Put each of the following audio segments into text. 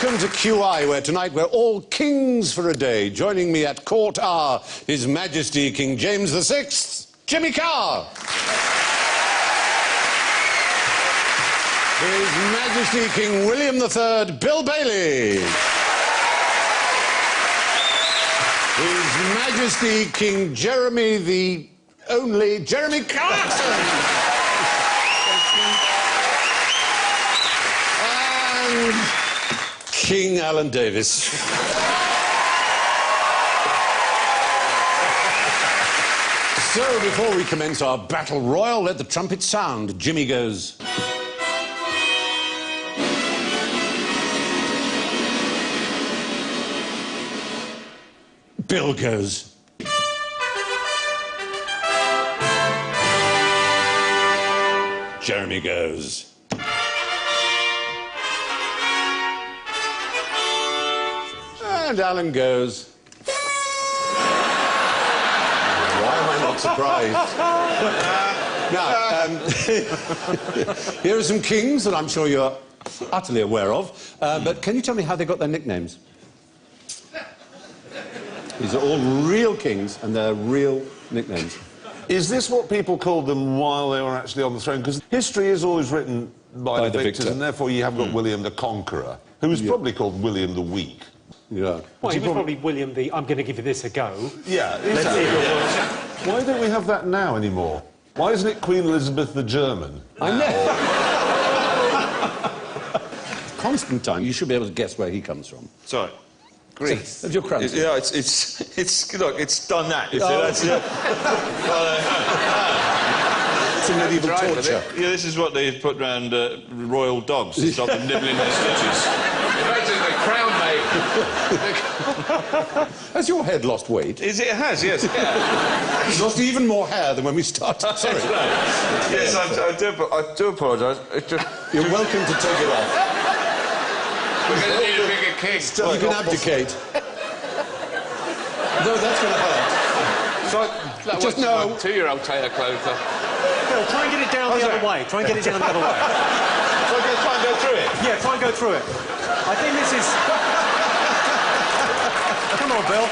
Welcome to QI, where tonight we're all kings for a day. Joining me at court are His Majesty King James VI, Jimmy Carr. His Majesty King William III, Bill Bailey. His Majesty King Jeremy the only Jeremy Clarkson. And King Alan Davis. So, before we commence our battle royal, let the trumpet sound. Jimmy goes. Bill goes. Jeremy goes. And Alan goes. Why am I not surprised? Now, here are some kings that I'm sure you're utterly aware of. But can you tell me how they got their nicknames? These are all real kings, and they're real nicknames. Is this what people called them while they were actually on the throne? Because history is always written by the victors, and therefore you have got William the Conqueror, who was probably called William the Weak. Yeah. Well, he was probably William the I'm going to give you this a go. Yeah, Let's see if it works. Why don't we have that now anymore? Why isn't it Queen Elizabeth the German? I know. Constantine, you should be able to guess where he comes from. Sorry. Greece. Of your crowns. Yeah, it's look, it's done that. You see, that's it. It's a medieval torture. Yeah, this is what they put round royal dogs to stop them nibbling their stitches. Imagine the crown, mate. Has your head lost weight? It has, yes. Yeah. It's lost even more hair than when we started. Sorry. Yes, I do apologise. You're welcome to take it off. We're going to need a bigger king. You can abdicate. No, that's going to hurt. Just no. 2-year-old tailor clothes off. Bill, try and get it down the other way. Try and get it down the other way. So I try and go through it? Yeah, try and go through it. I think this is... Come on, Bill.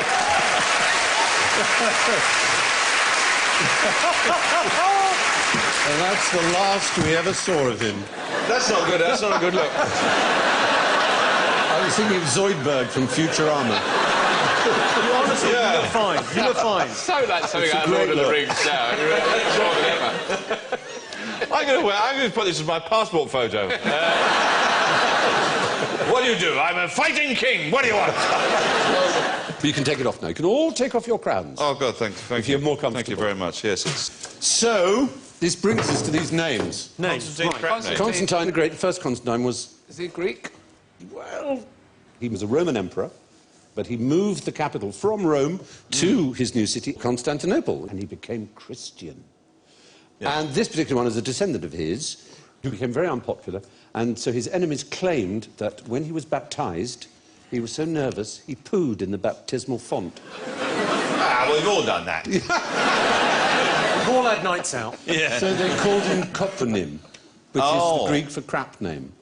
And that's the last we ever saw of him. That's not good. That's not a good look. I was thinking of Zoidberg from Futurama. Honestly, you look fine. You look fine. So that's something out of Lord of the Rings now. I'm going to put this as my passport photo. What do you do? I'm a fighting king. What do you want? But you can take it off now. You can all take off your crowns. Oh, God, thank you. If you're more comfortable. Thank you very much, yes. So, this brings us to these names. Constantine, Constantine the Great, the first Constantine was... Is he Greek? Well, he was a Roman emperor, but he moved the capital from Rome to his new city, Constantinople, and he became Christian. Yeah. And this particular one is a descendant of his, who became very unpopular, and so his enemies claimed that when he was baptised, he was so nervous, he pooed in the baptismal font. Ah, well, we've all done that. We've all had nights out. Yeah. So they called him Copronym, which is the Greek for crap name.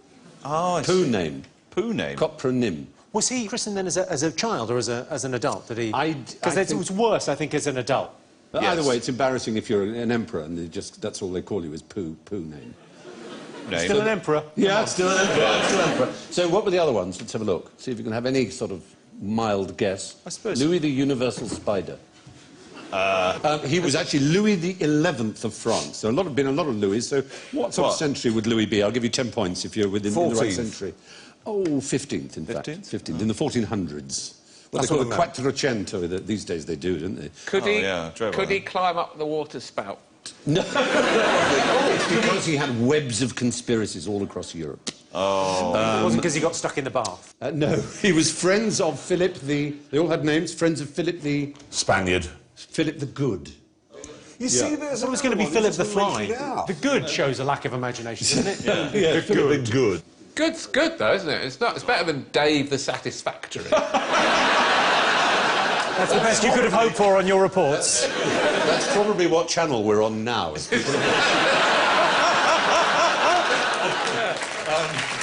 Oh, Poo name. Poo name? Copronym. Was he christened then as a child or as an adult? Did he? Because it was worse, I think, as an adult. But either way, it's embarrassing if you're an emperor and that's all they call you is poo name. Still an emperor? Yeah, still an emperor. Still emperor. So what were the other ones? Let's have a look. See if you can have any sort of mild guess. I suppose. Louis the Universal Spider. He was actually Louis the 11th of France. There have been a lot of Louis, so what sort of century would Louis be? I'll give you 10 points if you're within the right century. Oh, 15th, in fact. 15th, in the 1400s. What they call the Quattrocento, these days they do, don't they? Could he climb up the water spout? No. It's because he had webs of conspiracies all across Europe. Oh. It wasn't because he got stuck in the bath. No, he was friends of Philip the... They all had names. Friends of Philip the... Spaniard. Philip the Good. You see, there's... It was going to be Philip the Fly. The Good shows a lack of imagination, doesn't it? Yeah, Philip the Good. Good's good, though, isn't it? It's better than Dave the Satisfactory. That's the best you could have hoped for on your reports. That's probably what channel we're on now.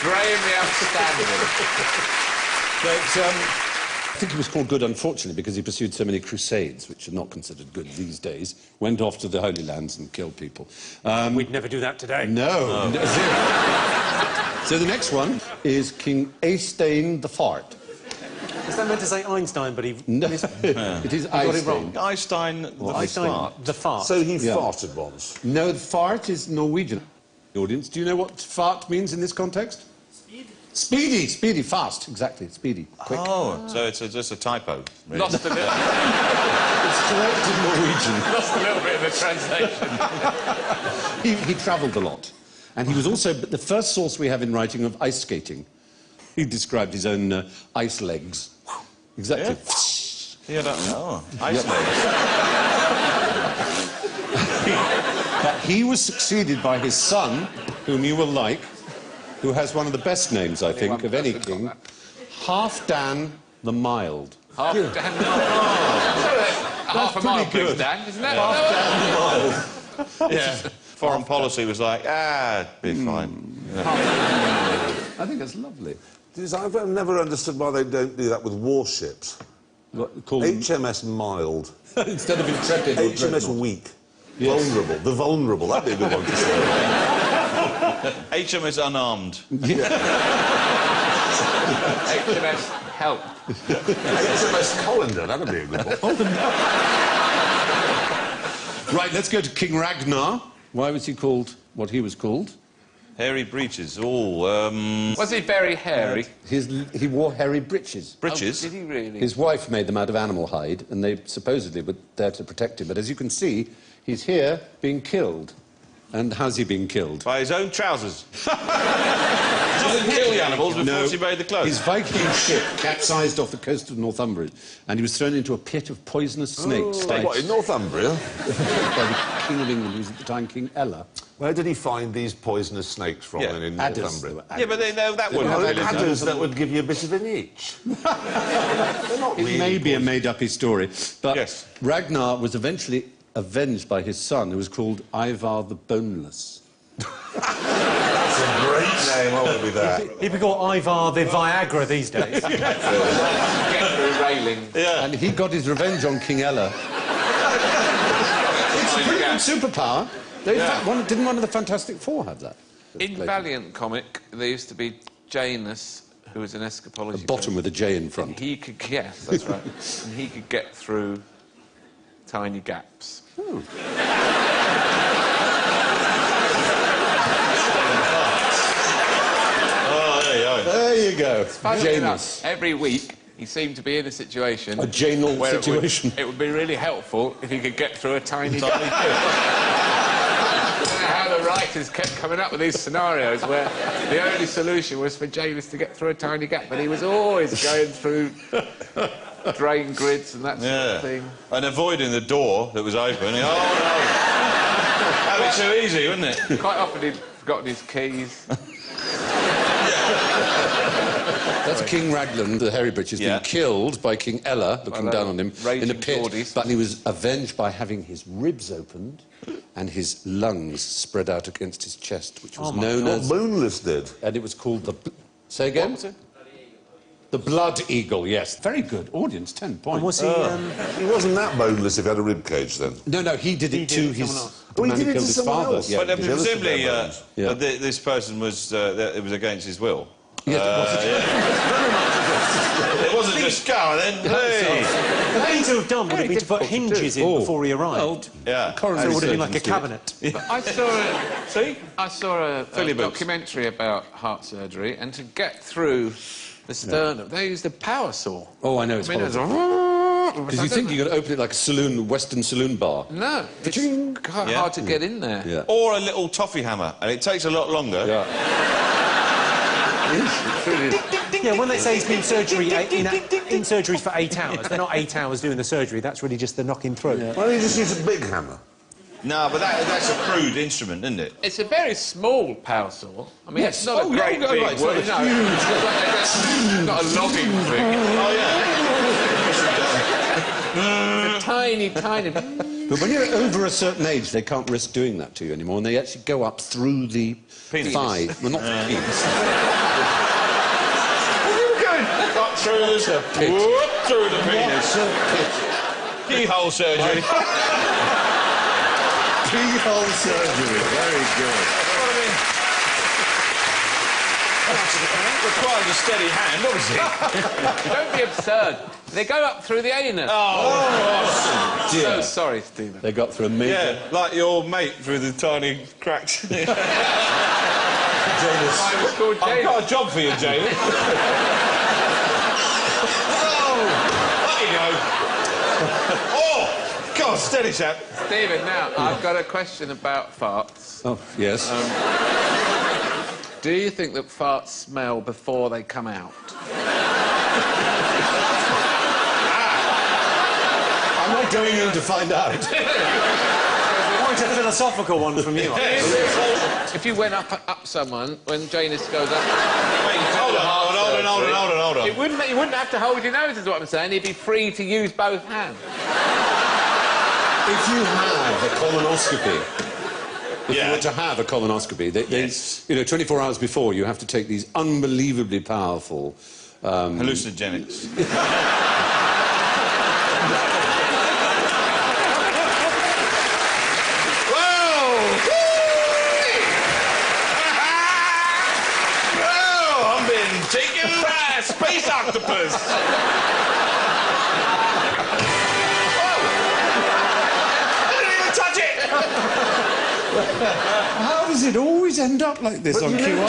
Graham the Outstanding. But, I think he was called Good, unfortunately, because he pursued so many crusades, which are not considered good these days, went off to the Holy Lands and killed people. We'd never do that today. No. So the next one is King Eystein the Fart. Is that meant to say Einstein, but he... No, it is Eystein. Einstein the fart. So he farted once. No, fart is Norwegian. Audience, do you know what fart means in this context? Speedy, speedy, fast, exactly, speedy, quick. Oh, so it's just a typo. Really. Lost a little... It's correct in Norwegian. Lost a little bit of the translation. He travelled a lot. And he was also the first source we have in writing of ice skating. He described his own ice legs. Exactly. Yeah, ice legs. But he was succeeded by his son, whom you will like, who has one of the best names, I think, of any king, Halfdan the Mild. Halfdan the Mild. Half a mile brings Dan, isn't that? Halfdan the Mild. Yeah. Foreign policy was like, be fine. I think that's lovely. I've never understood why they don't do that with warships. Called HMS Mild. Instead of Intrepid. HMS Weak. Yes. Vulnerable. The Vulnerable. That'd be a good one to say. HMS Unarmed. HMS Help. HMS Colander. That'd be a good one. Right, let's go to King Ragnar. Why was he called what he was called? Hairy breeches. Was he very hairy? He wore hairy breeches. Breeches? Oh, did he really? His wife made them out of animal hide, and they supposedly were there to protect him. But as you can see, he's here being killed. And how's he being killed? By his own trousers. He doesn't kill the animals before he made the clothes. His Viking ship capsized off the coast of Northumbria, and he was thrown into a pit of poisonous snakes. What, in Northumbria? By the King of England, who was at the time King Ella. Where did he find these poisonous snakes from then in Northumbria? Yeah, but that wouldn't have adders that would give you a bit of an itch. They're not really It may be a made-up story, but yes. Ragnar was eventually avenged by his son, who was called Ivar the Boneless. That's a great name, what would be that? He'd be called Ivar the Viagra these days. Get through railing. Yeah. And he got his revenge on King Ella. It's a brilliant superpower. In fact, didn't one of the Fantastic Four have that? In Valiant comic, there used to be Janus, who was an escapology... A bottom with a J in front. He could... Yes, that's right. And he could get through tiny gaps. Oh. There you go. Janus. Every week, he seemed to be in a situation... A janal where situation. It would be really helpful if he could get through a tiny gap. I don't know how the writers kept coming up with these scenarios where the only solution was for Janus to get through a tiny gap, but he was always going through drain grids and that sort of thing. And avoiding the door that was open. Oh, no. That'd be too easy, wouldn't it? Quite often he'd forgotten his keys. That's King Ragnar, the hairy breeches, being killed by King Ella, looking down on him, in a pit. Geordies. But he was avenged by having his ribs opened and his lungs spread out against his chest, which was known as... Boneless did. And it was called the... Say again? What was it? The Blood Eagle, yes. Very good. Audience, 10 points. And was he... He wasn't that boneless if he had a rib cage, then. No, he did it to his... Oh, he man did who it to killed his someone father. else? Yeah. But presumably, Yeah. this person was... it was against his will. Yes, It wasn't just go and then... Hey. The thing to have done would have been to put hinges in before he arrived. Yeah. So it would have been like a cabinet. I saw a documentary about heart surgery, and to get through the sternum, they used a power saw. Oh, I know, it's I mean, horrible. Because you think you're going to open it like a saloon, Western saloon bar. No, it's quite hard to get in there. Yeah. Or a little toffee hammer, and it takes a lot longer. Yeah. Yeah, when they say he's been in surgery for 8 hours, they're not 8 hours doing the surgery, that's really just the knocking through. Why don't you just use a big hammer? No, but that's a crude instrument, isn't it? It's a very small power saw. I mean, Yes. it's not a great right, big right, one. it's No, it's not a logging thing. Oh, yeah. It's a tiny, tiny... But when you're over a certain age, they can't risk doing that to you anymore, and they actually go up through the thigh. Well, not the penis. Cut through the whoop, through the penis. Keyhole surgery. Keyhole surgery, very good. Requires a steady hand, obviously. Don't be absurd. They go up through the anus. Oh, So sorry, Stephen. They got through a major... yeah, like your mate through the tiny cracks. I was called I've James. got a job for you, James. Oh, there you go. Oh, God, steady, chap. Stephen, now, I've got a question about farts. Oh, yes. Do you think that farts smell before they come out? I'm not going in to find out. Quite a philosophical one from you. If you went up someone, when Janus goes up... Wait, hold on. You wouldn't have to hold your nose, is what I'm saying. You'd be free to use both hands. If you have a colonoscopy... If you were to have a colonoscopy, you know, 24 hours before, you have to take these unbelievably powerful... hallucinogenics. I'm being taken by a space octopus. How does it always end up like this on QI?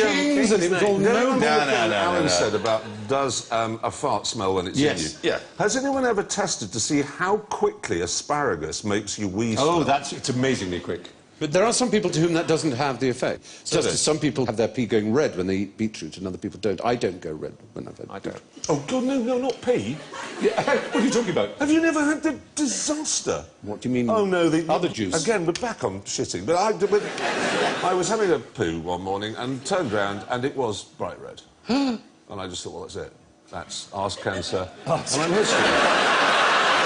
Kings and it was all no. Alan said about does a fart smell when it's in you? Yeah. Has anyone ever tested to see how quickly asparagus makes you wheeze? Oh, it's amazingly quick. But there are some people to whom that doesn't have the effect. Just as some people have their pee going red when they eat beetroot and other people don't. I don't go red when I've had beetroot. Oh, God, no, not pee. Yeah, what are you talking about? Have you never had the disaster? What do you mean? Oh, no, the... Other juice. Again, we're back on shitting. But I was having a poo one morning and turned round and it was bright red. And I just thought, well, that's it. That's arse cancer. And I'm history.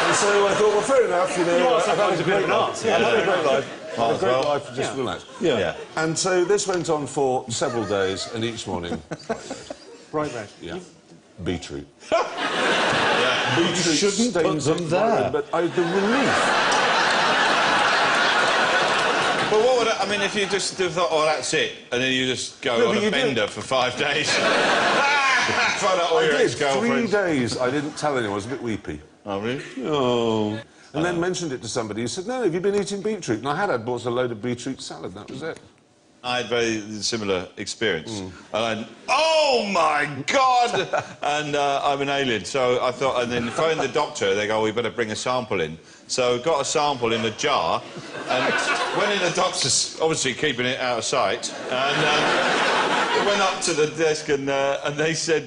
And so I thought, well, fair enough, you know... I've had a great life. I've had a great life. Had a great life, just relax. Yeah. And so this went on for several days, and each morning... Bright red. Yeah. Beetroot. You shouldn't put them there. But the relief... Well, what would I mean if you just thought, oh, that's it, and then you just go on a bender for 5 days? Find out all your ex-girlfriends. 3 days. I didn't tell anyone. I was a bit weepy. Oh, really? Oh. And then mentioned it to somebody who said, no, have you been eating beetroot? And I bought a load of beetroot salad, that was it. I had a very similar experience. And oh, my God! And I'm an alien, so I thought... And then phoned the doctor, they go, oh, we better bring a sample in. So got a sample in a jar, and went in the doctor's, obviously keeping it out of sight, and went up to the desk and they said,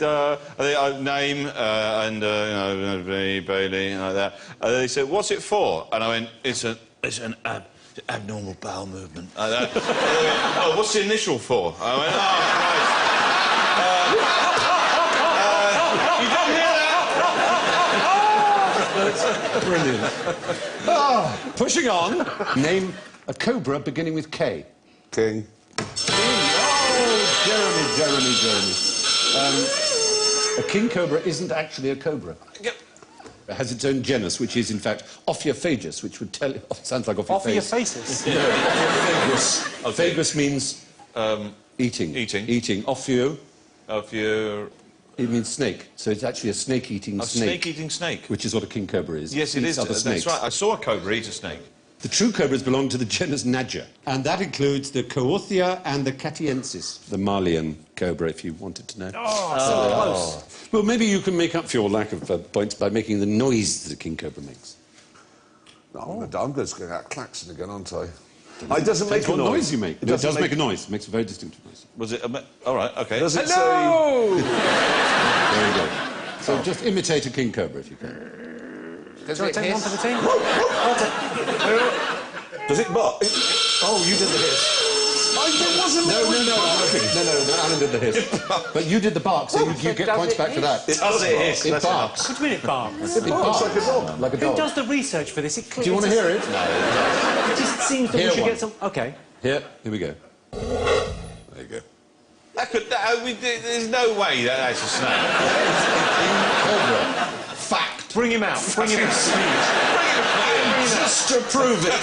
name, and, you know, Bailey, like that. And they said, what's it for? And I went, it's an abnormal bowel movement. Like that. And they went, oh, what's the initial for? I went, oh, Christ. You didn't hear that? Brilliant. Pushing on. Name a cobra beginning with K. King. Jeremy. A king cobra isn't actually a cobra. It has its own genus, which is, in fact, Ophiophagus, which would tell... Oh, it sounds like off your face. Ophiophagus? No, Ophiophagus. Phagus means... eating. Eating. Ophio... Ophio... It means snake. So it's actually a snake-eating snake. Snake-eating snake? Which is what a king cobra is. Yes, it is. Other That's snakes. right. I saw a cobra eat a snake. The true cobras belong to the genus Nadger, and that includes the Coorthia and the Catiensis, the Malian cobra, if you wanted to know. Oh, so close. Well, maybe you can make up for your lack of points by making the noise that a king cobra makes. No, I'm just going to get klaxon again, aren't I? It doesn't make a What noise you make. It does make a noise. It makes a very distinctive noise. Was it... all right, OK. Does it Hello! There you go. So just imitate a king cobra if you can. Does Shall I it take one hiss? for the team? Does it bark? Oh, you did the hiss. It wasn't No, Alan did the hiss. But you did the bark, so you get Does points it back for that. It does hiss. It barks. What do you mean it barks? It barks like a dog. Like a Who dog. does the research for this? Do you want to hear it? It just seems that Hear we should one. get some... OK. Here we go. There you go. There's no way that's a snake. Cobra. Fact. Bring him out. Bring him out. Just to prove it.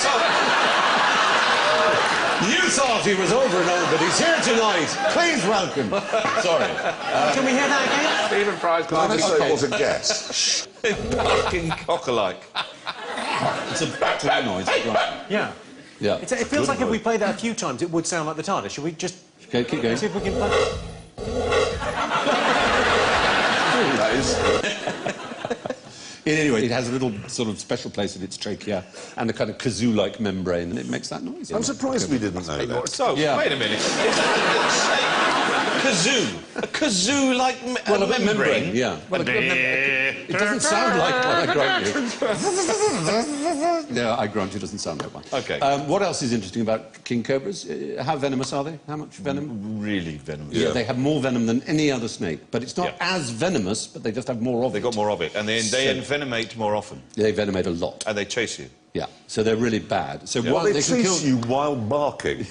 You thought he was over and over, but he's here tonight. Please welcome. Sorry. Can we hear that again? Stephen Fry's Can I got just say it was a guess? Barking cock-alike. It's a battering noise. Yeah. Yeah. It feels like if we play that a few times, it would sound like the TARDIS. Should we just... Okay, keep going. See if we can play... That is... In any way, it has a little sort of special place in its trachea and a kind of kazoo-like membrane, and it makes that noise. I'm surprised we didn't know that. So, Yeah. wait a minute. Kazoo. A kazoo-like Well, a membrane. membrane, yeah. Well, it doesn't sound like one, I grant you. No, I grant you it doesn't sound like one. OK. What else is interesting about king cobras? How venomous are they? How much venom? Really venomous. Yeah, they have more venom than any other snake, but it's not as venomous, but they just have more of it. They got more of it, and they envenomate more often, They venomate a lot. and they chase you. Yeah, so they're really bad. So Well, what they they can kill... chase you while barking.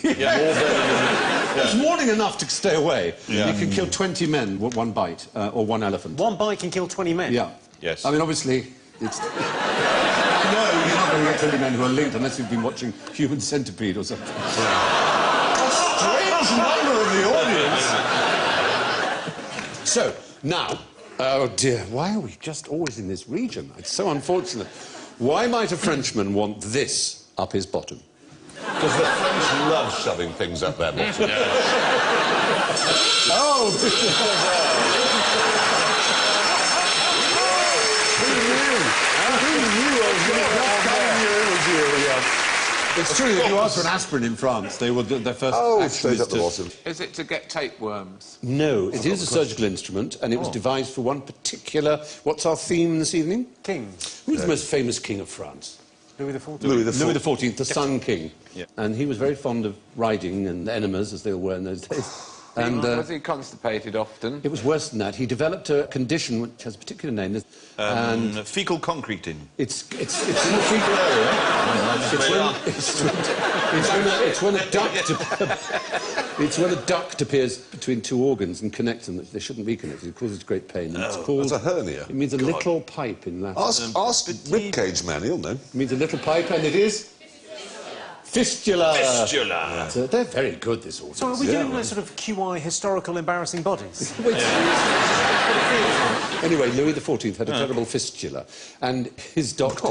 It's warning enough to stay away. Yeah. You can kill 20 men with one bite, or one elephant. One bite can kill 20 men? Yeah. Yes. I mean, obviously, it's... No, you're not going to get 20 men who are linked unless you've been watching Human Centipede or something. A strange number of the audience. So, now... Oh, dear, why are we just always in this region? It's so unfortunate. Why might a Frenchman want this up his bottom? Because the French love shoving things up their bottom. Oh! It's true, if you ask for an aspirin in France, they will do their first Oh, action straight is up the to... bottom. Is it to get tapeworms? No, it is a surgical instrument, and it was devised for one particular... What's our theme this evening? Kings. Who's the most famous king of France? Louis XIV. Louis Louis XIV, the Sun King. Yeah. And he was very fond of riding and enemas, as they all were in those days. And Was he constipated often? it was worse than that. He developed a condition which has a particular name. And Fecal concreting. it's in the fecal area. It's when a duct appears between two organs and connects them. They shouldn't be connected. It causes great pain. And it's called... That's a hernia. It means a little pipe in Latin. Ask Ribcage Man, he'll know. It means a little pipe, and it is... Fistula. Fistula. So they're very good, this audience. So are we doing those sort of QI historical embarrassing bodies? Anyway, Louis XIV had a terrible fistula, and his doctor...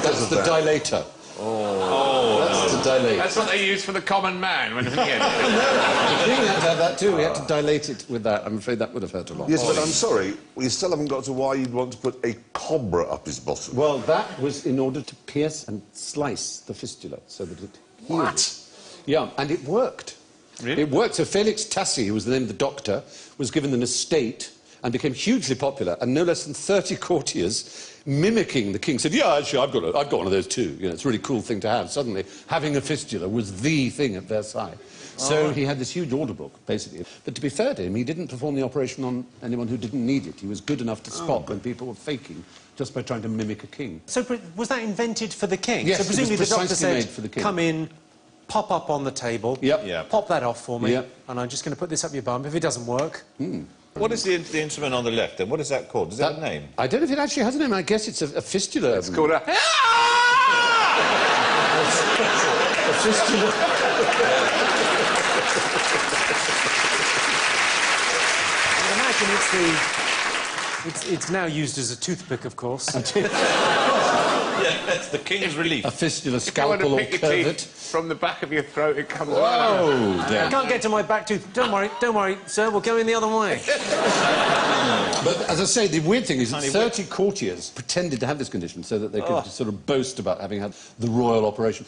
That's the dilator. That's the dilator. That's what they use for the common man when he gets it. The king had to have that too. He had to dilate it with that. I'm afraid that would have hurt a lot. Yes, but I'm sorry, we still haven't got to why you'd want to put a cobra up his bottom. Well, that was in order to pierce and slice the fistula so that it healed. What? Yeah, and it worked. Really? It worked. So Felix Tassi, who was the name of the doctor, was given an estate and became hugely popular, and no less than 30 courtiers mimicking the king said, yeah, actually, I've got one of those too. You know, it's a really cool thing to have. Suddenly, having a fistula was the thing at Versailles. So he had this huge order book, basically. But to be fair to him, he didn't perform the operation on anyone who didn't need it. He was good enough to spot when people were faking just by trying to mimic a king. So was that invented for the king? Yes, so presumably it was the doctor precisely made said, for the king. come in, pop up on the table, Yep. Yeah. pop that off for me, Yep. and I'm just going to put this up your bum. If it doesn't work... What is the instrument on the left, then? What is that called? Does it have a name? I don't know if it actually has a name. I guess it's a fistula. It's called a... a fistula. I imagine it's now used as a toothpick, of course. Yeah, That's the king's relief. A fistula, If you want scalpel, to or pick your curvet. teeth from the back of your throat, it comes right out. Oh, I dear. can't get to my back tooth. Don't worry, sir. We'll go in the other way. But as I say, the weird thing is that 30 courtiers pretended to have this condition so that they could sort of boast about having had the royal operation.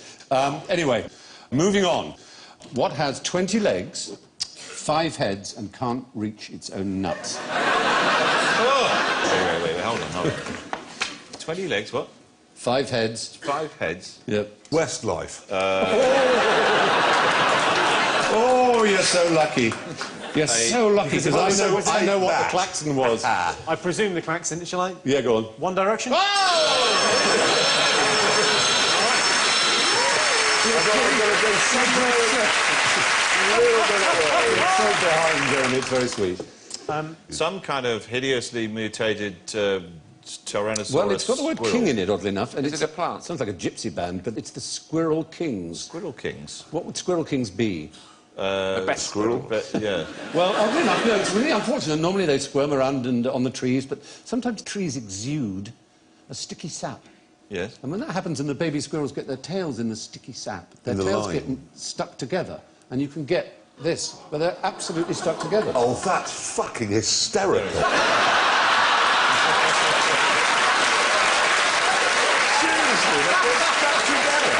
Anyway, moving on. What has 20 legs, 5 heads, and can't reach its own nuts? Wait, hold on. 20 legs, what? 5 heads. 5 heads. Yep. Westlife. Oh, you're so lucky. You're so lucky, because I know what the klaxon was. I presume the klaxon, shall I? Yeah, go on. One Direction? So behind, Jeremy, it's very sweet. Some kind of hideously mutated Tyrannosaurus. Well, it's got the word squirrel. king in it, oddly enough. And Is it's it a plant? Sounds like a gypsy band, but it's the Squirrel Kings. Squirrel kings. What would Squirrel Kings be? A best squirrel. But, yeah. Well, oddly enough, no, it's really unfortunate. Normally they squirm around and on the trees, but sometimes trees exude a sticky sap. Yes. And when that happens and the baby squirrels get their tails in the sticky sap, their In the tails line. get stuck together, and you can get this, but they're absolutely stuck together. Oh, that's fucking hysterical. Seriously, they're stuck together.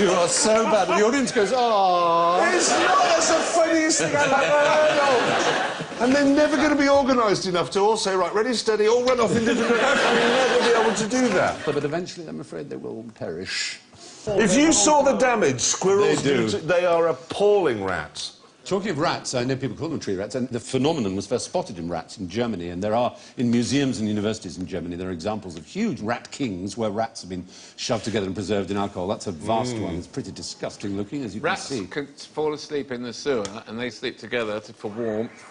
You are so bad. The audience goes, oh. It's not. That's the funniest thing I've ever heard of. And they're never going to be organised enough to all say, right, ready, steady, all run off in different directions. You'll never be able to do that. But eventually, I'm afraid they will perish. If you saw the damage squirrels They do. they are appalling rats. Talking of rats, I know people call them tree rats, and the phenomenon was first spotted in rats in Germany, and there are, in museums and universities in Germany, there are examples of huge rat kings where rats have been shoved together and preserved in alcohol. That's a vast one. It's pretty disgusting looking, as you Rats can see. can fall asleep in the sewer, and they sleep together for warmth,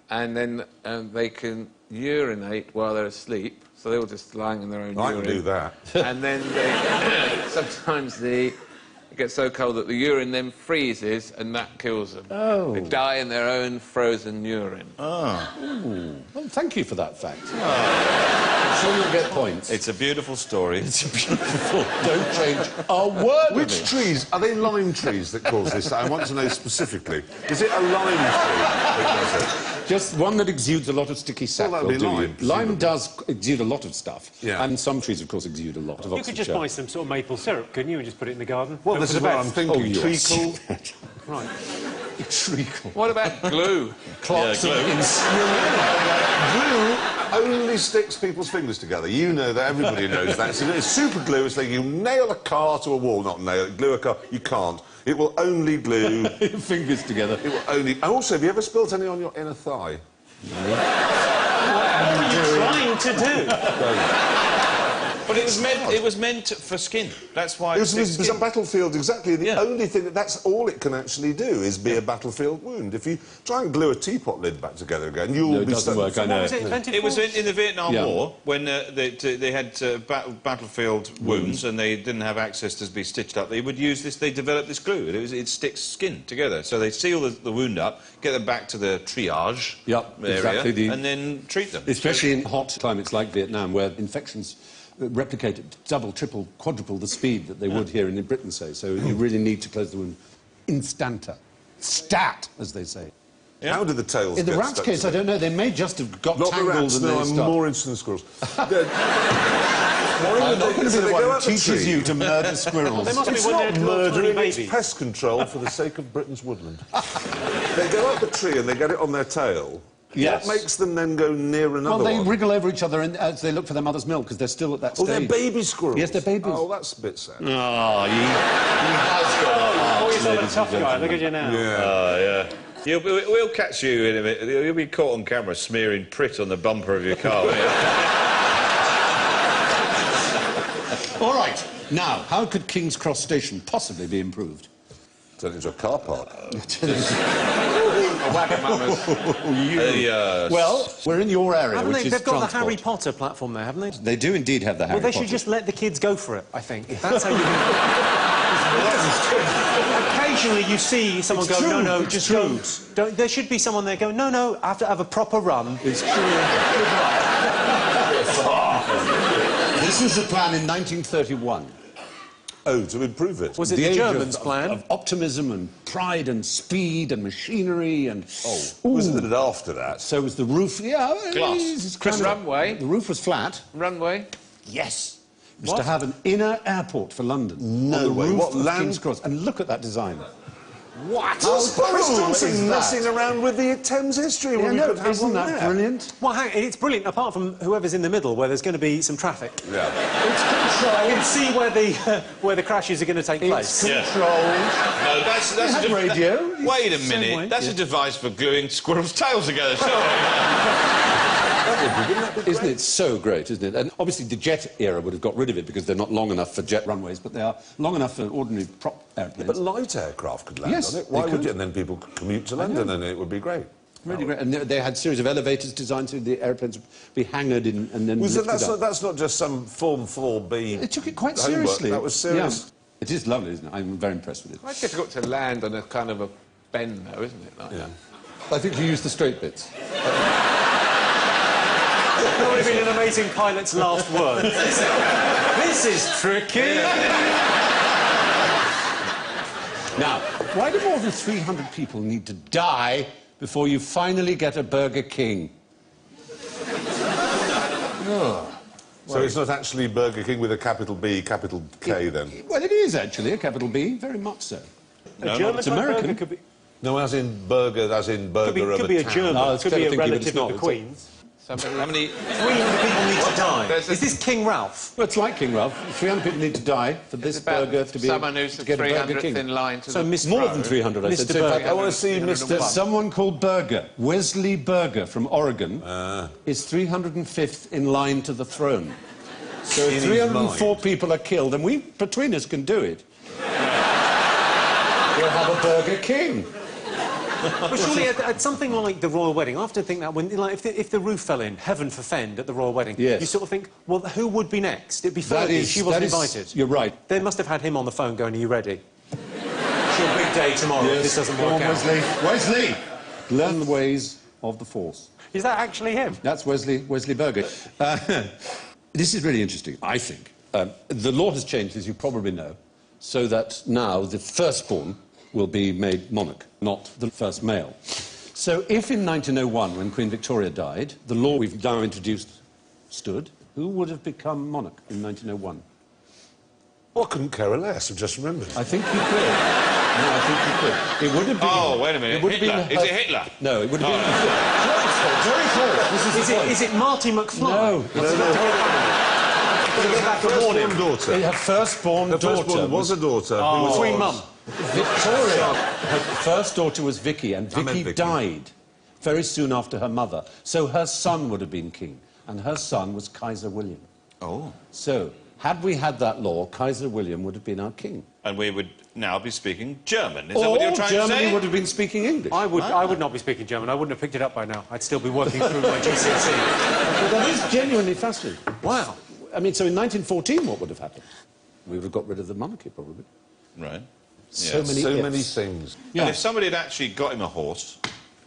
and then they can urinate while they're asleep, so they're all just lying in their own I urine. can do that. And then sometimes it gets so cold that the urine then freezes, and that kills them. Oh. They die in their own frozen urine. Well, thank you for that fact. I'm sure you'll get points. It's a beautiful story. It's beautiful. Don't change a word of Which it. trees? Are they lime trees that cause this? I want to know specifically. Is it a lime tree that does it? Just one that exudes a lot of sticky sap. Well, that'd will be do you. lime, Lime does exude a lot of stuff. Yeah. And some trees, of course, exude a lot of You could just oxygen. buy some sort of maple syrup, couldn't you, and just put it in the garden? Well, Hope this for is the what best. I'm thinking. Oh, Treacle. Right. Treacle. What about glue? Clocks glue. in Glue only sticks people's fingers together. You know that. Everybody knows that. It's super glue. It's like you nail a car to a wall. Not nail it. Glue a car. You can't. It will only glue. your fingers together. It will only... And also, have you ever spilt any on your inner thigh? What are you trying to do? But it was meant for skin. That's why It it's was a skin. battlefield, exactly. The Yeah. only thing that's all it can actually do is be a battlefield wound. If you try and glue a teapot lid back together again, you'll No, it be doesn't stuck. work, I What know. was it invented It for? was in the Vietnam Yeah. War when they had battlefield wounds and they didn't have access to be stitched up. They would use this. They developed this glue. It sticks skin together. So they seal the wound up, get them back to the triage Yep, area, exactly. and then treat them. Especially in hot climates like Vietnam, where infections replicate at double, triple, quadruple the speed that they would here in Britain, say. So you really need to close the wound instanta. Stat, as they say. How do the tails In the get rat's stuck case, I together? don't know. They may just have got Not the tangled rats, and no, they I'm stopped. more interested in the squirrels. I'm not going to be So the they one go who up the teaches tree. you to murder squirrels. They must be It's when not they're little tiny murdering, it's babies. pest control for the sake of Britain's woodland. They go up the tree and they get it on their tail. Yes. What makes them then go near Well, another they one? wrille over each other as they look for their mother's milk, because they're still at that Oh, stage. they're baby squirrels? Yes, they're babies. Oh, that's a bit sad. Oh, he has got a heart, Call yourself a ladies tough and guy, look gentlemen. at you now. Yeah. Yeah. We'll catch you in a minute. You'll be caught on camera smearing Prit on the bumper of your car. All right. Now, how could King's Cross Station possibly be improved? Turn it into a car park. Wagamama's. Well, we're in your area, Haven't which they? is They've got transport. the Harry Potter platform there, haven't they? They do indeed have the Harry Well, they Potter. should just let the kids go for it, I think. That's how you Occasionally you see someone It's go, true, no, it's just true. go. Don't, there should be someone there going, no, I have to have a proper run. It's true. This was the plan in 1931. Oh, to improve it. Was it the age Germans' plan? Of optimism and pride and speed and machinery and... Wasn't it after that? So was the roof... Yeah, Glass. it's Chris kind of- runway. The roof was flat. Runway. Yes. It was to have an inner airport for London. No on the way. roof What, of land? King's Cross. And look at that design. What? Was Boris cool Johnson is messing that? around with the Thames history Yeah, when we no, could have isn't one that there? brilliant? Well, hang, it's brilliant, apart from whoever's in the middle, where there's going to be some traffic. Yeah. It's controlled. I can see where the crashes are going to take place. It's controlled. No, that's They had radio. Wait a Same minute. way, That's yeah. a device for gluing squirrels' tails together, surely. Isn't it so great, isn't it? And obviously the jet era would have got rid of it because they're not long enough for jet runways, but they are long enough for ordinary prop airplanes. But light aircraft could land Yes, on it. they Why would could. you? And then people could commute to London and it would be great. Really great. And they had a series of elevators designed so the airplanes would be hangared in and then lifted up. That's not just some Form 4B. They took it quite homework. seriously. That was serious. Yeah. It is lovely, isn't it? I'm very impressed with it. Quite difficult to land on a kind of a bend, though, isn't it? Like that. I think you used the straight bits. That would have been an amazing pilot's last word. This is tricky. Now, why do more than 300 people need to die before you finally get a Burger King? So it's not actually Burger King with a capital B, capital K, then? Well, it is actually a capital B, very much so. A German it's type American. burger could be, No, as in burger of could be a a town. German, No, it's could be a thinking, but it's relative of not. the It's a- Queen's. Somebody... How many... 300 people need to die. There's a- Is this King Ralph? Well, it's like King Ralph. 300 people need to die for this about burger to be someone who's to the get a Burger 300th King. in line to So the Mr. More than 300, I said. Mr. So in fact, Burger. I want to see Mr. there's someone called Burger, Wesley Burger from Oregon, is 305th in line to the throne. So In if his 304 mind. people are killed, and we, between us, can do it, we'll have a Burger King. But surely at something like the royal wedding, I often think that when, like, if the roof fell in, heaven forfend, at the royal wedding, Yes. you sort of think, well, who would be next? It'd be That Fergie. is- She wasn't that is- invited. You're right. They must have had him on the phone going, are you ready? It's your big day tomorrow if this doesn't Come work on, out. Wesley. Wesley! Learn the ways of the Force. Is that actually him? That's Wesley Burger. This is really interesting, I think. The law has changed, as you probably know, so that now the firstborn will be made monarch, not the first male. So if in 1901, when Queen Victoria died, the law we've now introduced stood, who would have become monarch in 1901? Well, I couldn't care less, I've just remembered. I think you could. No, I think you could. It would have been... Oh, wait a minute. It would have Hitler. been Is it Hitler? No, it would have been... Very close. This is the point. Is it Marty McFly? No. Firstborn daughter. Her firstborn Her daughter firstborn was a daughter. who was Queen Mum. Victoria. Her first daughter was Vicky, and I meant Vicky Vicky. died very soon after her mother. So her son would have been king, and her son was Kaiser William. Oh. So, had we had that law, Kaiser William would have been our king. And we would now be speaking German. Is that Or what you're trying Germany to say? would have been speaking English. I would not be speaking German. I wouldn't have picked it up by now. I'd still be working through my GCSE. But that is genuinely fascinating. Wow. I mean, so in 1914, what would have happened? We would have got rid of the monarchy, probably. Right. So Yes. many So ifs. many things. And if somebody had actually got him a horse...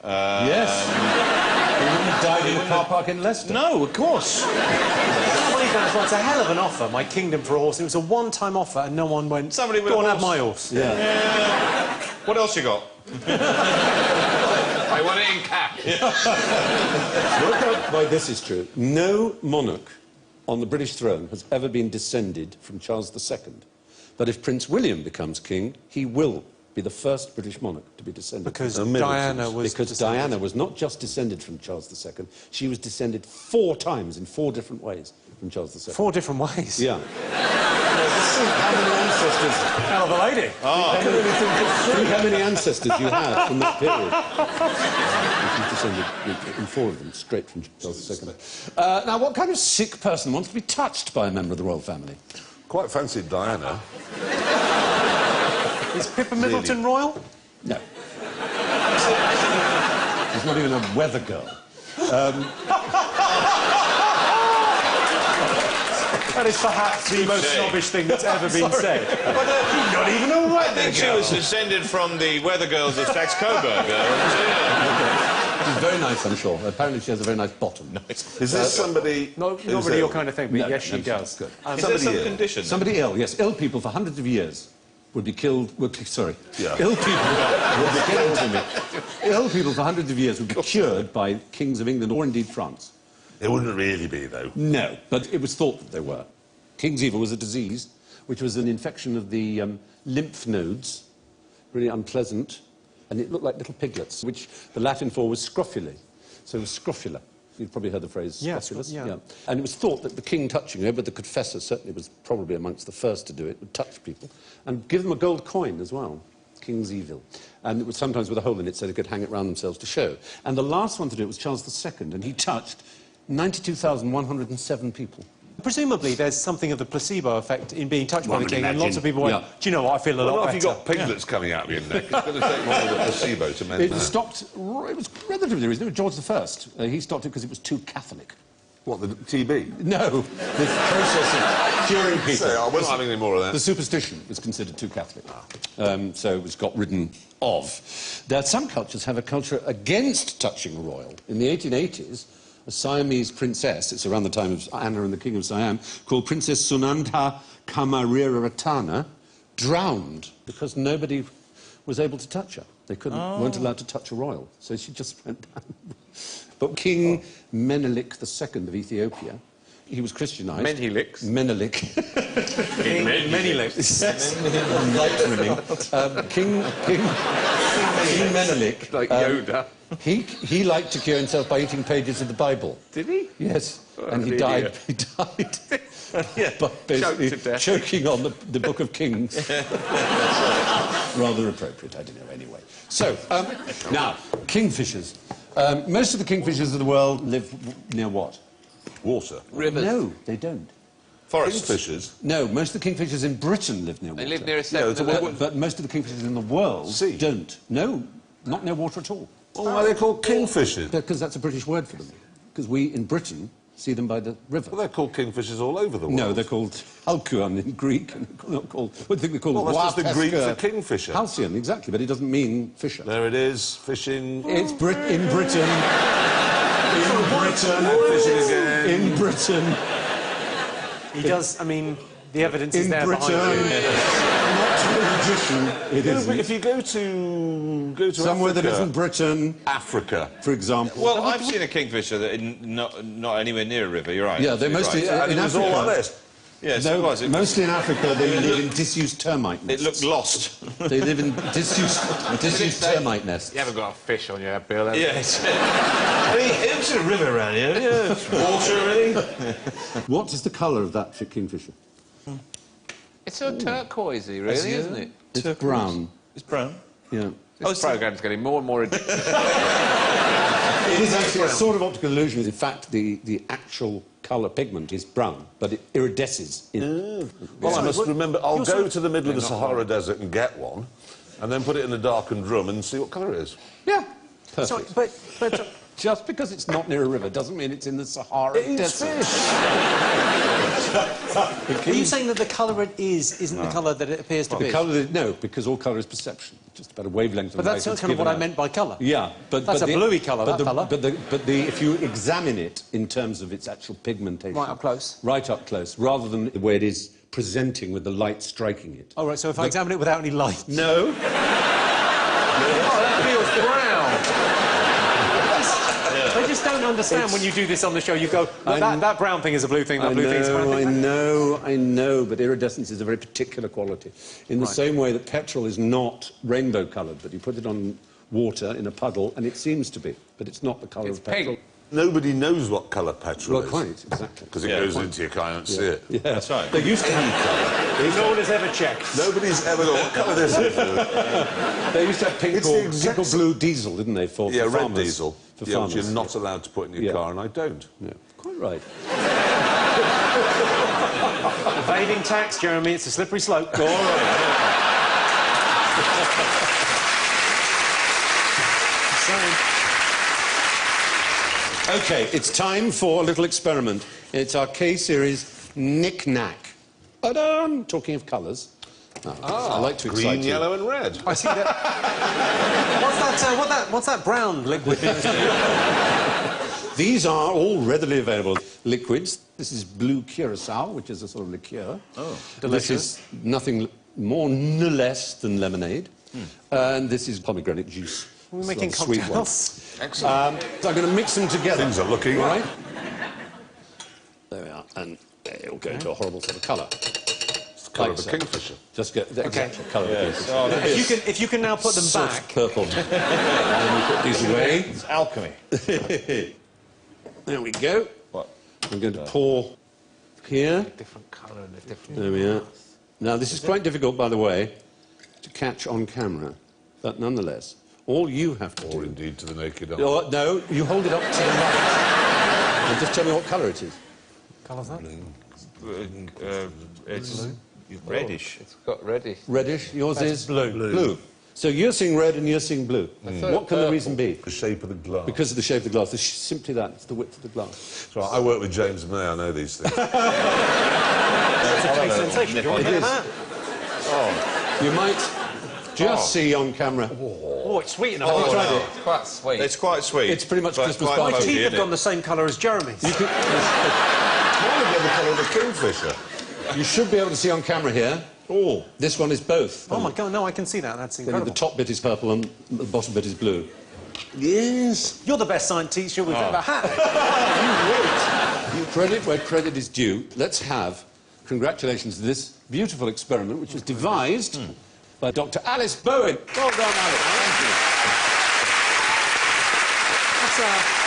Yes. He wouldn't have died in the car park in Leicester. No, of course. I can't believe that as well. It's a hell of an offer, my kingdom for a horse. It was a one-time offer, and no one went, Somebody with go a and have horse." my horse. Yeah. What else you got? I want it in cash. Work out why this is true. No monarch on the British throne has ever been descended from Charles II. But if Prince William becomes king, he will be the first British monarch to be descended. Because from Diana was Because descended. Diana was not just descended from Charles II, she was descended 4 times in 4 different ways from Charles II. 4 different ways. Yeah. Just think how many ancestors... Hell of a lady. Think how many ancestors you have from that period. She's descended in 4 of them, straight from Charles II. Now, what kind of sick person wants to be touched by a member of the royal family? Quite fancied Diana. Is Pippa Middleton royal? No. not even a weather girl. That is perhaps the most snobbish thing that's ever been said. Not even a weather girl. I think she was descended from the weather girls of Saxe Coburg. She's very nice, I'm sure. Apparently she has a very nice bottom. Is this somebody... Not who's really your ill? kind of thing, but No, yes, she no, does. good. Is there some condition? Somebody ill, yes. Ill people for hundreds of years would be killed... sorry. Yeah. Ill people would be killed to me. Ill people for hundreds of years would be cured by kings of England or indeed France. It wouldn't really be, though. No, but it was thought that they were. King's evil was a disease, which was an infection of the lymph nodes, really unpleasant, and it looked like little piglets, which the Latin for was scrofulae. So it was scrofula. You've probably heard the phrase scrofulus. Yeah. And it was thought that the king touching her, but the confessor certainly was probably amongst the first to do it, would touch people, and give them a gold coin as well. King's evil. And it was sometimes with a hole in it so they could hang it round themselves to show. And the last one to do it was Charles II, and he touched 92,107 people. Presumably, there's something of the placebo effect in being touched by One the would king, and lots of people went, imagine. do you know what, I feel a lot Well, better. if you've got piglets coming out of your neck, it's going to take more than a placebo to mend It that. stopped... It was relatively recent. It was George I. He stopped it because it was too Catholic. What, the TB? No, the process of curing people. So, we're not having any more of that. The superstition was considered too Catholic. So it was got ridden of. Now, some cultures have a culture against touching a royal. In the 1880s, a Siamese princess, it's around the time of Anna and the King of Siam, called Princess Sunanda Kamarirratana, drowned because nobody was able to touch her. They weren't allowed to touch a royal, so she just went down. But King Menelik II of Ethiopia, he was Christianised. Menelik. Menelik. King Menelik. King Menelik. Like Yoda. He liked to cure himself by eating pages of the Bible. Did he? Yes, Oh, and he an died. idiot. He died. Yeah, But basically choked to death. choking on the Book of Kings. Rather appropriate, I don't know, anyway. So, now, kingfishers. Most of the kingfishers of the world live near what? Water. Rivers. No, they don't. Forest. Kingfishers. No, most of the kingfishers in Britain live near water. They live near a Yeah, it's a seven. But most of the kingfishers in the world Sea. don't. No, not near water at all. Well, why are they called kingfishers? Because that's a British word for them. Because we, in Britain, see them by the river. Well, they're called kingfishers all over the world. No, they're called halcyon in Greek, and not called... What do you think they're called? Well, that's just the Greek Wapesca. for kingfisher. Halcyon, exactly, but it doesn't mean fisher. There it is, fishing. It's in Britain. Fishing again. In Britain. He does, I mean, the evidence is In there Britain. behind you. Not to a magician, it No, but isn't. if you go to Somewhere Africa, that isn't Britain, Africa. for example. Well, I've seen a kingfisher that not anywhere near a river. You're right. Yeah, they're mostly... Right. And in it was all Africa- like this. Yes, No, it was. It, mostly in Africa, they live in disused termite it nests. looked lost. They live in disused termite nests. You haven't got a fish on your bill, have you? Yes. I mean, it's a river around here. Yeah, it's water, really. What is the colour of that kingfisher? It's so turquoisey, really, isn't it? It's brown. It's brown. Yeah. This programme's getting more and more addictive. It is actually a sort of optical illusion. In fact, the actual colour pigment is brown, but it iridesces. Well, I must remember, I'll go to the middle of the not Sahara Desert and get one, and then put it in a darkened room and see what colour it is. Yeah. So, Perfect. but Just because it's not near a river doesn't mean it's in the Sahara It's Desert. fish. are you saying that the colour it is isn't the colour that it appears to The be? colour, no, because all colour is perception. Just about a wavelength of But light. that's is kind of given what I out. meant by colour. Yeah, but That's but a bluey colour, but that colour. But if you examine it in terms of its actual pigmentation, Right up close. right up close, rather than the way it is presenting with the light striking it. Oh, right, so if I examine it without any light... No. Oh, that feels brown. I just don't understand when you do this on the show. You go, "Look, that brown thing is a blue thing, that blue thing is a brown thing." I know, but iridescence is a very particular quality. In the same way that petrol is not rainbow-coloured, but you put it on water in a puddle, and it seems to be, but it's not the colour It's of petrol. pink. Nobody knows what colour petrol Well, is. quite, exactly. Because it goes into your car and see it. Yeah. That's right. They used to have colour. No one has ever checked. Nobody's ever got what colour this is. They used to have pink It's or, the exact pink or blue diesel, didn't they, for Yeah, red farmers? diesel. For Yeah, which farmers. you're not allowed to put in your Yeah. car, and I don't. Yeah, quite right. Evading tax, Jeremy, it's a slippery slope. All right. Saying. OK, it's time for a little experiment. It's our K-series Knick-Knack. Ta-da! Talking of colours. I like to excite Green, you. yellow and red. I see that. What's that brown liquid? These are all readily available liquids. This is blue curacao, which is a sort of liqueur. Oh, delicious. This is nothing more no less than lemonade. And this is pomegranate juice. We're making sweet one. cocktails. Excellent. So I'm going to mix them together. Things are looking all right. There we are, and it'll go into a horrible sort of colour. It's the colour of a kingfisher. Just get the exact colour of a kingfisher. Oh, If you can now put them Soft back. purple. And we put these away. it's alchemy. There we go. What? I'm going to pour here. Different colour and a different... There we are. Now, this is quite difficult, by the way, to catch on camera. But nonetheless, all you have to do... Or indeed to the naked eye. Oh, no, you hold it up to the light. And just tell me what colour it is. Colour's that? It's reddish. It's got reddish. Reddish. Yours is? blue. Blue. So you're seeing red and you're seeing blue. What can the reason be? The shape of the glass. Because of the shape of the glass. It's simply that. It's the width of the glass. That's right. I work with James May. I know these things. It's a taste sensation. Do you want to hear that? You might just see on camera. Oh, it's sweet enough. Have you tried it? It's quite sweet. It's quite sweet. It's pretty much but Christmas quite pie. My funky, teeth have isn't gone it? the same colour as Jeremy's. You, could, Why would get the colour of a kingfisher? you should be able to see on camera here. Oh. This one is both. Oh my God, no, I can see that. That's The incredible. top bit is purple and the bottom bit is blue. Yes. You're the best science teacher we've ever had. You credit where credit is due. Let's have congratulations to this beautiful experiment, which was devised by Dr. Alice Bowen. Well done, Alice. Thank you.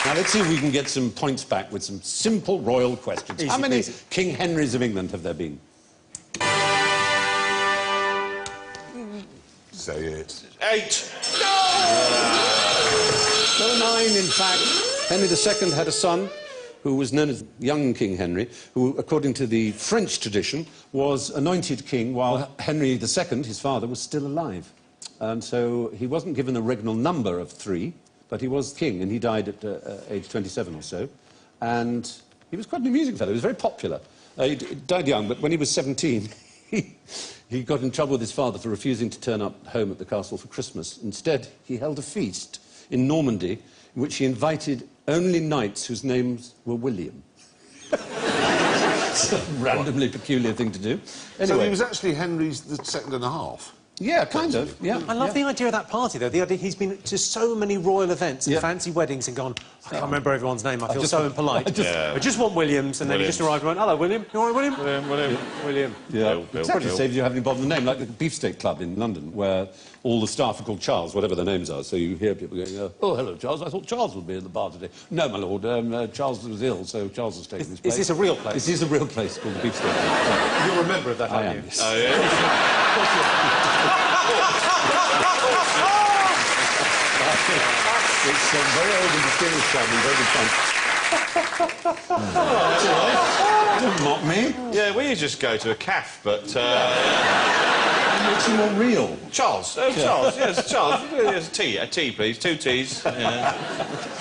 Now, let's see if we can get some points back with some simple royal questions. How many King Henrys of England have there been? Say it. 8. There were 9, in fact. Henry II had a son who was known as young King Henry, who, according to the French tradition, was anointed king while Henry II, his father, was still alive. And so he wasn't given a regnal number of 3, but he was king, and he died at age 27 or so. And he was quite an amusing fellow. He was very popular. He died young, but when he was 17, he got in trouble with his father for refusing to turn up home at the castle for Christmas. Instead, he held a feast in Normandy in which he invited only knights whose names were William. It's a randomly peculiar thing to do. Anyway. So he was actually Henry's the second and a half. Yeah, kind of. Yeah. I love the idea of that party, though. The idea he's been to so many royal events and fancy weddings and gone, I can't remember everyone's name, I feel so impolite. I just want Williams, and then he just arrived and went, hello, William. You all right, William? William. Yeah. Exactly. Saves you having to bother the name, like the Beefsteak Club in London, where all the staff are called Charles, whatever their names are. So you hear people going, oh, hello, Charles. I thought Charles would be in the bar today. No, my lord, Charles was ill, so Charles has taken his place. Is this a real place? This is a real place called the Beefsteak Club. You're a member of that, I aren't am, you? yes. Oh, yeah? It's a very old and distinguished club and very good fun. Don't mock me. Yeah, we just go to a cafe, but... It makes you more real. Charles. Charles. Yes, Charles. Yes, a tea, please. 2 teas. Yeah.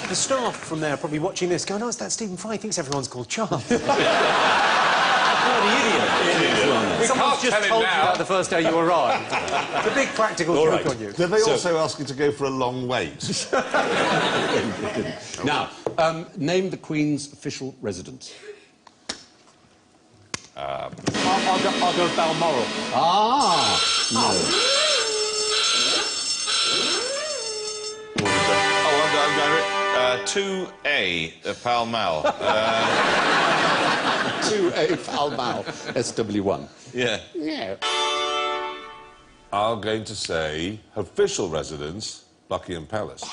The staff from there are probably watching this going, oh, it's that Stephen Fry thinks everyone's called Charles. Bloody idiot. Someone's just told you that the first day you arrived. It's a big practical joke on you. Did they also ask you to go for a long wait? Now, name the Queen's official residence. I'll go Balmoral. Ah! No. I'm going 2A, Pall Mall. 2A Pall Mall, SW1. Yeah. Yeah. I'm going to say official residence, Buckingham Palace.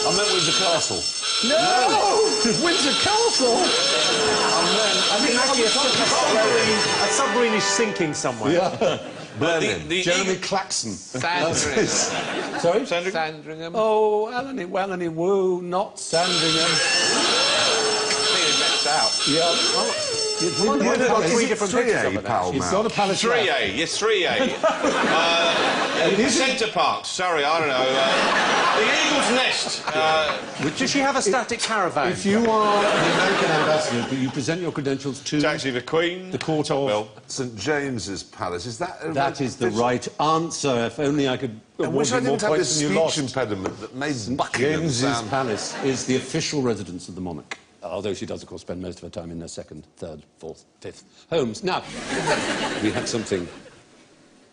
I meant Windsor Castle. No! Windsor Castle! I think actually a submarine is sinking somewhere. Yeah. Berlin. Jeremy Claxon. Sandringham. Sorry? Sandringham. Oh, Alany Woo, not Sandringham. Being left out. Yeah. I wonder why they've got three different pictures of it. pal, It's not a palace. 3A, yes, 3A. Centre Parks, sorry, I don't know. The Eagle's Nest. Does she have a static caravan? If you are the American ambassador, but you present your credentials to... It's actually the Queen. The court of... St James's Palace. Is that... That is the right answer. If only I could... I wish I didn't have this speech impediment that made Buckingham James's sound... Palace is the official residence of the monarch. Although she does, of course, spend most of her time in her second, third, fourth, fifth homes. Now, we have something...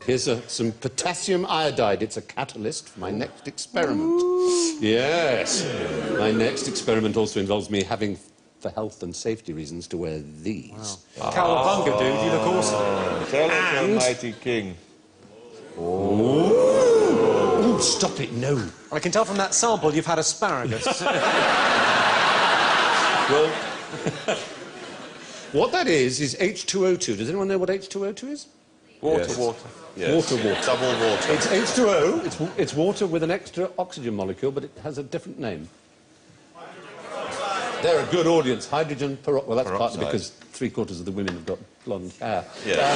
Here's some potassium iodide. It's a catalyst for my next experiment. Ooh. Yes. My next experiment also involves me having, for health and safety reasons, to wear these. Wow. Cowabunga, dude. You look awesome. Tell us, Almighty King. Oh, stop it, no. I can tell from that sample you've had asparagus. Well, what that is H2O2. Does anyone know what H2O2 is? Water, Yes. water. Yes. Water. Double water. It's H2O. It's water with an extra oxygen molecule, but it has a different name. They're a good audience. Hydrogen peroxide. Well, that's partly because 3/4 of the women have got blonde hair. Yeah.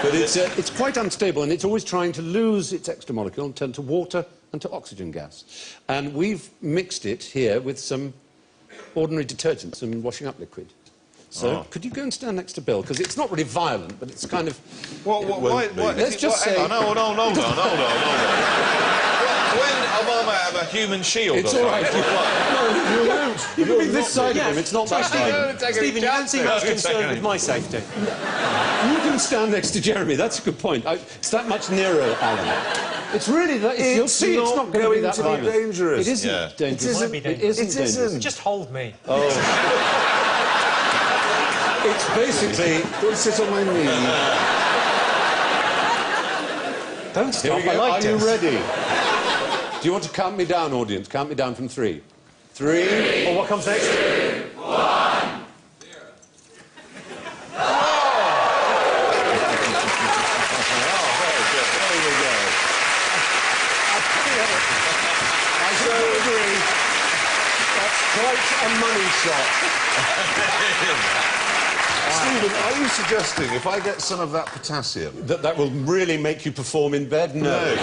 But it's quite unstable, and it's always trying to lose its extra molecule and turn to water and to oxygen gas. And we've mixed it here with some ordinary detergent, some washing up liquid. So, could you go and stand next to Bill? Because it's not really violent, but it's kind of... Let's just say... Hold on. When Obama have a human shield It's or all right. something? No, you won't. You can be this side of him. It's not that violent. Stephen, you don't seem much concerned with my safety. You can stand next to Jeremy. That's a good point. It's that much nearer, Alan. It's really... You'll see it's not going to be that violent. dangerous. It isn't Yeah. dangerous. It isn't dangerous. Just hold me. Oh. It's basically... Don't sit on my knee. Don't Here we stop, I go. like Are this. you ready? Do you want to count me down, audience? Count me down from 3. 3... Well, what comes next? 1... Quite a money shot. Stephen, are you suggesting if I get some of that potassium... That will really make you perform in bed? No.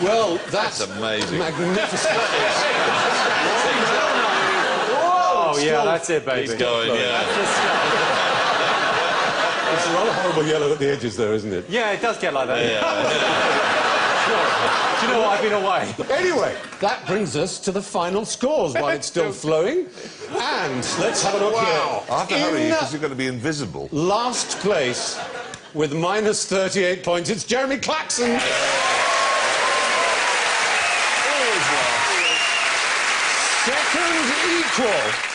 Well, that's amazing. Magnificent. Oh, yeah, that's it, baby. He's going, yeah. It's a rather horrible yellow at the edges, though, isn't it? Yeah, it does get like that. Do you know what? I've been away. Anyway, that brings us to the final scores while it's still flowing. And let's have a look here. I have to hurry because you're going to be invisible. Last place with minus 38 points, it's Jeremy Claxon.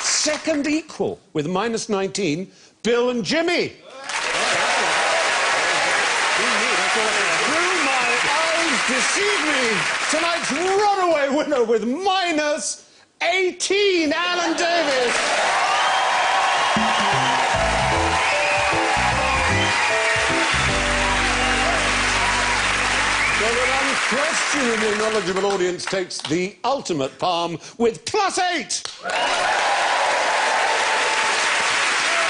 Second equal with minus 19, Bill and Jimmy. Deceive me! Tonight's runaway winner with minus 18, Alan Davis! Well, an unquestionably knowledgeable audience takes the ultimate palm with plus 8!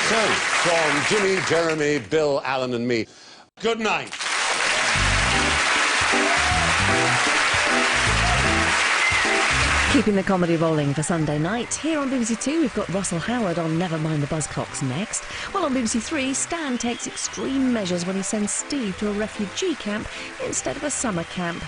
So, from Jimmy, Jeremy, Bill, Alan and me, good night. Keeping the comedy rolling for Sunday night. Here on BBC Two, we've got Russell Howard on Never Mind the Buzzcocks next. Well, on BBC Three, Stan takes extreme measures when he sends Steve to a refugee camp instead of a summer camp.